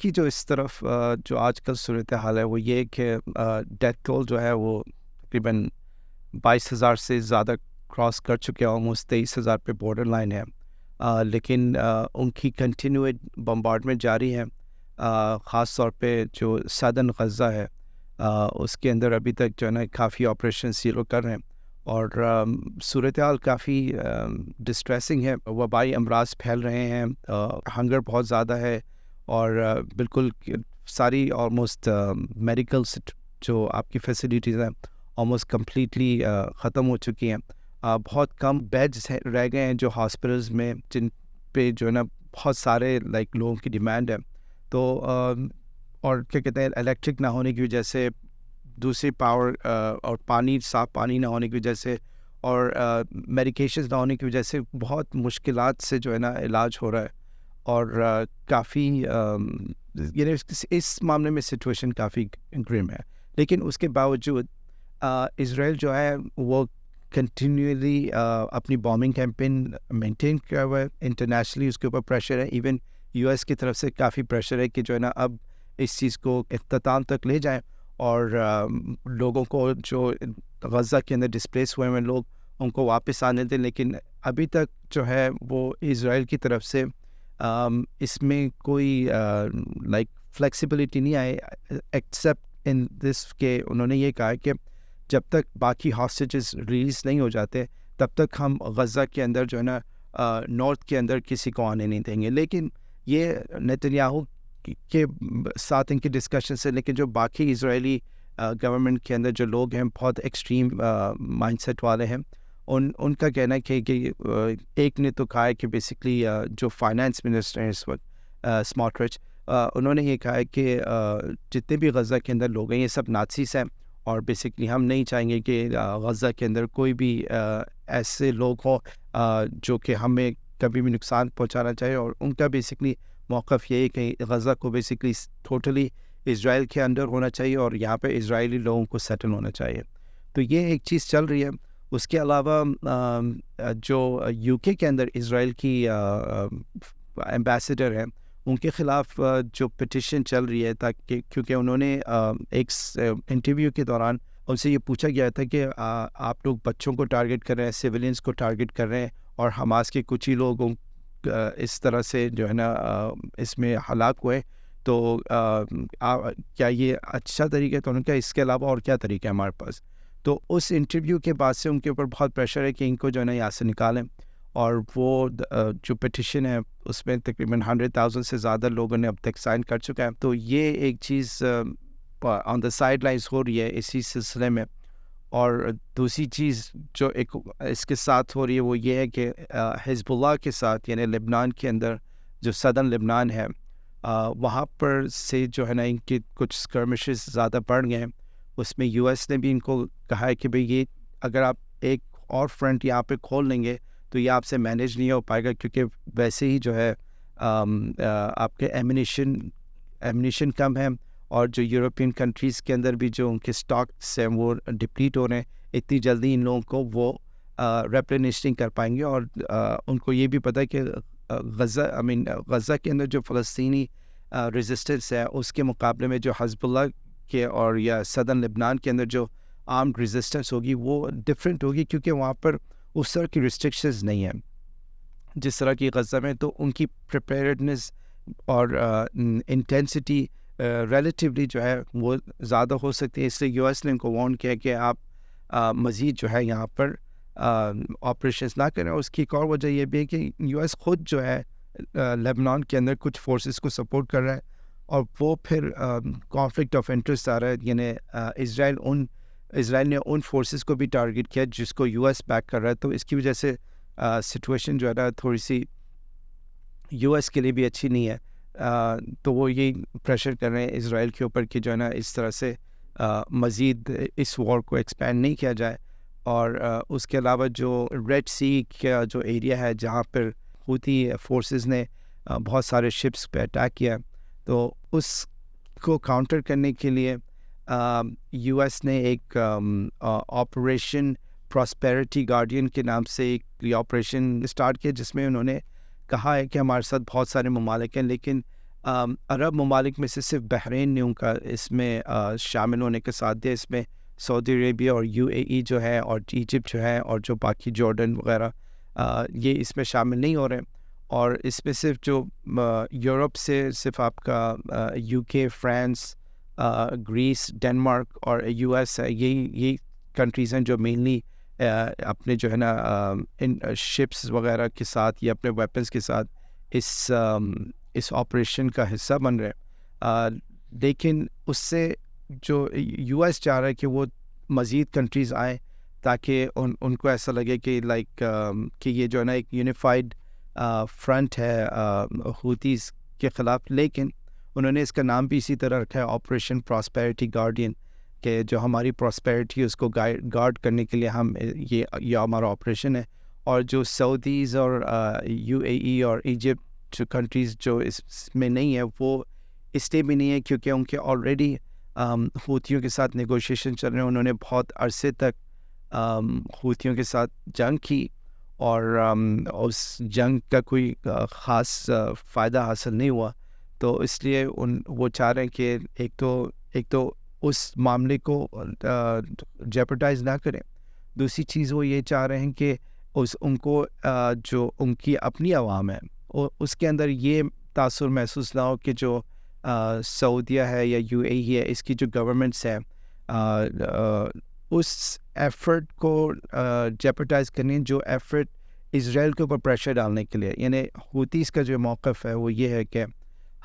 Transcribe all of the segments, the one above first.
کی جو اس طرف جو آج کل صورتحال ہے وہ یہ ہے کہ ڈیتھ ٹول جو ہے وہ تقریباً 22,000 سے زیادہ کراس کر چکے ہیں، آلموسٹ 23,000 پہ بارڈر لائن ہے، لیکن ان کی کنٹینیوڈ بمبارڈمنٹ جاری ہے، خاص طور پہ جو سدرن غزہ ہے اس کے اندر ابھی تک جو ہے نا کافی آپریشن سیرو کر رہے ہیں، اور صورتحال کافی ڈسٹریسنگ ہے، وبائی امراض پھیل رہے ہیں، ہنگر بہت زیادہ ہے، اور بالکل ساری آلموسٹ میڈیکل جو آپ کی فیسلٹیز ہیں آلموسٹ کمپلیٹلی ختم ہو چکی ہیں، بہت کم بیڈز رہ گئے ہیں جو ہاسپٹلز میں، جن پہ جو ہے نا بہت سارے لوگوں کی ڈیمانڈ ہے، تو اور کیا کہتے ہیں الیکٹرک نہ ہونے کی وجہ سے، دوسری پاور اور پانی، صاف پانی نہ ہونے کی وجہ سے، اور میڈیکیشنز نہ ہونے کی وجہ سے بہت مشکلات سے جو ہے نا علاج ہو رہا ہے، اور کافی یعنی اس معاملے میں سچویشن کافی گرم ہے، لیکن اس کے باوجود اسرائیل جو ہے وہ کنٹینیولی اپنی بامبنگ کیمپین مینٹین کیا ہوا ہے، انٹرنیشنلی اس کے اوپر پریشر ہے، ایون یو ایس کی طرف سے کافی پریشر ہے کہ جو ہے نا اب اس چیز کو اختتام تک لے جائیں، اور لوگوں کو جو غزہ کے اندر ڈسپلیس ہوئے ہیں لوگ ان کو واپس آنے دیں، لیکن ابھی تک جو ہے وہ اسرائیل کی طرف سے اس میں کوئی فلیکسیبلٹی نہیں آئی، ایکسیپٹ ان دس کہ انہوں نے یہ کہا کہ جب تک باقی ہاسٹیجز ریلیز نہیں ہو جاتے تب تک ہم غزہ کے اندر جو ہے نا نارتھ کے اندر کسی کو آنے نہیں دیں گے، لیکن یہ نیتنیاہو کے ساتھ ان کی ڈسکشن سے، لیکن جو باقی اسرائیلی گورنمنٹ کے اندر جو لوگ ہیں بہت ایکسٹریم مائنڈ سیٹ والے ہیں، ان کا کہنا ہے کہ ایک نے تو کہا ہے کہ بیسکلی جو فائنانس منسٹر ہیں اس وقت اسمارٹرچ، انہوں نے یہ کہا ہے کہ جتنے بھی غزہ کے اندر لوگ ہیں یہ سب نازیز ہیں، اور بیسکلی ہم نہیں چاہیں گے کہ غزہ کے اندر کوئی بھی ایسے لوگ ہوں جو کہ ہمیں کبھی بھی نقصان پہنچانا چاہے، اور ان کا بیسکلی موقف یہ ہے کہ غزہ کو بیسکلی ٹوٹلی اسرائیل کے انڈر ہونا چاہیے، اور یہاں پہ اسرائیلی لوگوں کو سیٹل ہونا چاہیے، تو یہ ایک چیز چل رہی ہے۔ اس کے علاوہ جو یو کے اندر اسرائیل کی ایمبیسڈر ہیں ان کے خلاف جو پٹیشن چل رہی ہے، تاکہ کیونکہ انہوں نے ایک انٹرویو کے دوران ان سے یہ پوچھا گیا تھا کہ آپ لوگ بچوں کو ٹارگٹ کر رہے ہیں، سویلینز کو ٹارگٹ کر رہے ہیں، اور حماس کے کچھ ہی لوگوں اس طرح سے جو ہے نا اس میں ہلاک ہوئے، تو کیا یہ اچھا طریقہ ہے؟ تو انہوں نے کہا اس کے علاوہ اور کیا طریقہ ہے ہمارے پاس؟ تو اس انٹرویو کے بعد سے ان کے اوپر بہت پریشر ہے کہ ان کو جو ہے نا یہاں سے نکالیں، اور وہ جو پٹیشن ہے اس میں تقریباً 100,000 سے زیادہ لوگوں نے اب تک سائن کر چکا ہے، تو یہ ایک چیز آن دا سائڈ لائنس ہو رہی ہے اسی سلسلے میں۔ اور دوسری چیز جو ایک اس کے ساتھ ہو رہی ہے وہ یہ ہے کہ حزب اللہ کے ساتھ، یعنی لبنان کے اندر جو سدرن لبنان ہے، وہاں پر سے جو ہے نا ان کے کچھ اسکرمشز زیادہ بڑھ گئے ہیں، اس میں یو ایس نے بھی ان کو کہا ہے کہ بھئی یہ اگر آپ ایک اور فرنٹ یہاں پہ کھول لیں گے تو یہ آپ سے مینیج نہیں ہو پائے گا، کیونکہ ویسے ہی جو ہے آپ کے ایمونیشن کم ہے، اور جو یورپین کنٹریز کے اندر بھی جو ان کے سٹاکس ہیں وہ ڈپلیٹ ہو رہے ہیں، اتنی جلدی ان لوگوں کو وہ ریپلینش نہیں کر پائیں گے، اور ان کو یہ بھی پتہ ہے کہ غزہ کے اندر جو فلسطینی ریزسٹنس ہے اس کے مقابلے میں جو حزب اللہ کے اور یا سدرن لبنان کے اندر جو آرمڈ ریزسٹنس ہوگی وہ ڈفرینٹ ہوگی، کیونکہ وہاں پر اس طرح کی ریسٹرکشنز نہیں ہیں جس طرح کی غزہ میں، تو ان کی پریپیئرڈنس اور انٹینسٹی ریلیٹیولی جو ہے وہ زیادہ ہو سکتی ہے، اس لیے یو ایس نے ان کو وارن کیا کہ آپ مزید جو ہے یہاں پر آپریشنز نہ کریں۔ اور اس کی ایک اور وجہ یہ بھی ہے کہ یو ایس خود جو ہے لیبنان کے اندر کچھ فورسز کو سپورٹ کر رہا ہے، اور وہ پھر کانفلکٹ آف انٹرسٹ آ رہا ہے، یعنی اسرائیل نے ان فورسز کو بھی ٹارگٹ کیا جس کو یو ایس بیک کر رہا ہے، تو اس کی وجہ سے سچویشن جو ہے نا تھوڑی سی یو ایس کے لیے بھی اچھی نہیں ہے، تو وہ یہی پریشر کر رہے ہیں اسرائیل کے اوپر کہ جو ہے نا اس طرح سے مزید اس وار کو ایکسپینڈ نہیں کیا جائے۔ اور اس کے علاوہ جو ریڈ سی کا جو ایریا ہے جہاں پر حوثی فورسز نے بہت سارے شپس پہ اٹیک کیا، تو اس کو کاؤنٹر کرنے کے لیے یو ایس نے ایک آپریشن پراسپیرٹی گارڈین کے نام سے ایک آپریشن اسٹارٹ کیا، جس میں انہوں نے کہا ہے کہ ہمارے ساتھ بہت سارے ممالک ہیں، لیکن عرب ممالک میں سے صرف بحرین نے ان کا اس میں شامل ہونے کے ساتھ دیا. اس میں سعودی عربیہ اور UAE جو ہے اور ایجپٹ جو ہے اور جو باقی جارڈن وغیرہ یہ اس میں شامل نہیں ہو رہے ہیں. اور اس میں صرف جو یورپ سے صرف آپ کا UK, فرانس, گریس, ڈنمارک اور US ہے. یہی کنٹریز ہیں جو مینلی اپنے جو ہے نا ان شپس وغیرہ کے ساتھ یا اپنے ویپنس کے ساتھ اس آپریشن کا حصہ بن رہے ہیں. لیکن اس سے جو US چاہ رہا ہے کہ وہ مزید کنٹریز آئیں تاکہ ان کو ایسا لگے کہ لائک کہ یہ جو ہے نا ایک یونیفائڈ فرنٹ ہے حوتیز کے خلاف. لیکن انہوں نے اس کا نام بھی اسی طرح رکھا ہے آپریشن پراسپیرٹی گارڈین, کہ جو ہماری پراسپیرٹی اس کو گارڈ کرنے کے لیے ہم یہ ہمارا آپریشن ہے. اور جو سعودیز اور UAE اور ایجپٹ جو کنٹریز جو اس میں نہیں ہے وہ اس لیے بھی نہیں ہے کیونکہ ان کے آلریڈی حوتیوں کے ساتھ نیگوشیشن چل رہے ہیں. انہوں نے بہت عرصے تک حوتیوں کے ساتھ جنگ کی اور اس جنگ کا کوئی خاص فائدہ حاصل نہیں ہوا. تو اس لیے وہ چاہ رہے ہیں کہ ایک تو اس معاملے کو جیپرڈائز نہ کریں. دوسری چیز وہ یہ چاہ رہے ہیں کہ ان کو جو ان کی اپنی عوام ہے اس کے اندر یہ تاثر محسوس نہ ہو کہ جو سعودیہ ہے یا UAE ہے, اس کی جو گورنمنٹس ہیں اس ایفرٹ کو جیپرڈائز کرنے, جو ایفرٹ اسرائیل کے اوپر پریشر ڈالنے کے لیے. یعنی حوتیز کا جو موقف ہے وہ یہ ہے کہ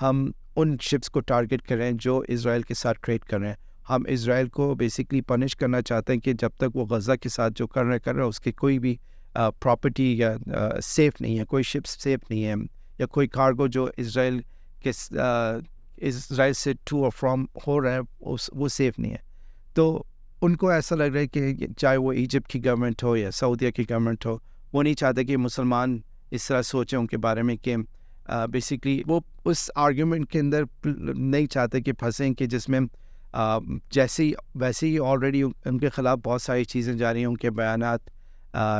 ہم ان شپس کو ٹارگٹ کر رہے ہیں جو اسرائیل کے ساتھ ٹریڈ کر رہے ہیں. ہم اسرائیل کو بیسکلی پنش کرنا چاہتے ہیں کہ جب تک وہ غزہ کے ساتھ جو کر رہے ہیں اس کی کوئی بھی پراپرٹی یا سیف نہیں ہے, کوئی شپس سیف نہیں ہے, یا کوئی کارگو جو اسرائیل سے ٹو اور فرام ہو رہا ہے وہ سیف نہیں ہے. تو ان کو ایسا لگ رہا ہے کہ چاہے وہ ایجپٹ کی گورنمنٹ ہو یا سعودیہ کی گورنمنٹ ہو, وہ نہیں چاہتے کہ مسلمان اس طرح سوچیں ان کے بارے میں کہ بیسکلی وہ اس آرگیومنٹ کے اندر نہیں چاہتے کہ پھنسیں کہ جس میں ویسے ہی آلریڈی ان کے خلاف بہت ساری چیزیں جاری ہیں. ان کے بیانات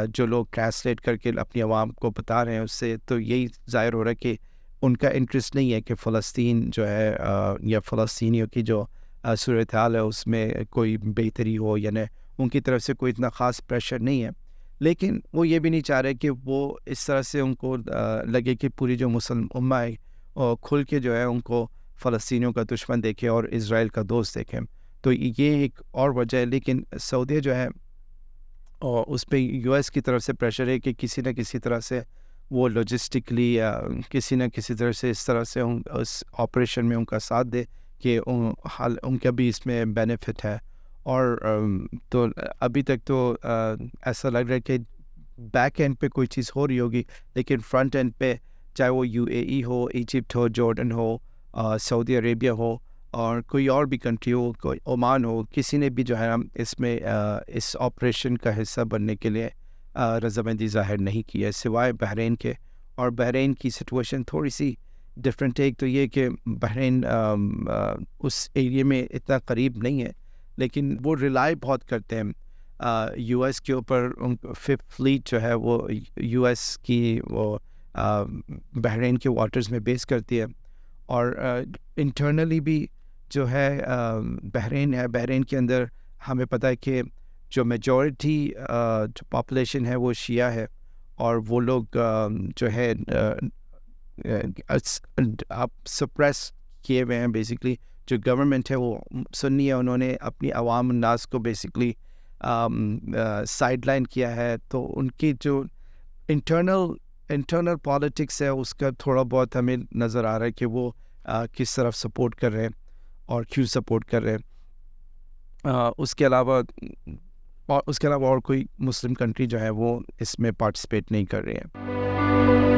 جو لوگ ٹرانسلیٹ کر کے اپنی عوام کو بتا رہے ہیں اس سے تو یہی ظاہر ہو رہا ہے کہ ان کا انٹرسٹ نہیں ہے کہ فلسطین جو ہے یا فلسطینیوں کی جو صورتحال ہے اس میں کوئی بہتری ہو, یعنی ان کی طرف سے کوئی اتنا خاص پریشر نہیں ہے. لیکن وہ یہ بھی نہیں چاہ رہے کہ وہ اس طرح سے ان کو لگے کہ پوری جو مسلم امہ ہے کھل کے جو ہے ان کو فلسطینیوں کا دشمن دیکھے اور اسرائیل کا دوست دیکھیں. تو یہ ایک اور وجہ ہے. لیکن سعودیہ جو ہے اور اس پہ US کی طرف سے پریشر ہے کہ کسی نہ کسی طرح سے وہ لاجسٹکلی یا کسی نہ کسی طرح سے اس طرح سے اس آپریشن میں ان کا ساتھ دے کہ ان کا بھی اس میں بینیفٹ ہے. اور تو ابھی تک تو ایسا لگ رہا ہے کہ بیک اینڈ پہ کوئی چیز ہو رہی ہوگی, لیکن فرنٹ اینڈ پہ چاہے وہ UAE ہو, ایجپٹ ہو, جارڈن ہو, سعودی عربیہ ہو اور کوئی اور بھی کنٹری ہو, کوئی عمان ہو, کسی نے بھی جو ہے اس میں اس آپریشن کا حصہ بننے کے لیے رضامندی ظاہر نہیں کی ہے سوائے بحرین کے. اور بحرین کی سچویشن تھوڑی سی ڈفرینٹ ہے. ایک تو یہ کہ بحرین اس ایریے میں اتنا قریب نہیں ہے, لیکن وہ ریلائی بہت کرتے ہیں US کے اوپر. 5th فلیٹ جو ہے وہ US کی وہ بحرین کے واٹرز میں بیس کرتی ہے. اور انٹرنلی بھی جو ہے بحرین کے اندر ہمیں پتہ ہے کہ جو میجورٹی جو پاپولیشن ہے وہ شیعہ ہے, اور وہ لوگ جو ہے آپ سپریس کیے ہوئے ہیں. بیسکلی جو گورنمنٹ ہے وہ سنی ہے, انہوں نے اپنی عوام الناس کو بیسکلی سائڈ لائن کیا ہے. تو ان کی جو انٹرنل پالیٹکس ہے اس کا تھوڑا بہت ہمیں نظر آ رہا ہے کہ وہ کس طرف سپورٹ کر رہے ہیں اور کیوں سپورٹ کر رہے ہیں. اس کے علاوہ اور کوئی مسلم کنٹری جو ہے وہ اس میں پارٹیسپیٹ نہیں کر رہی ہے.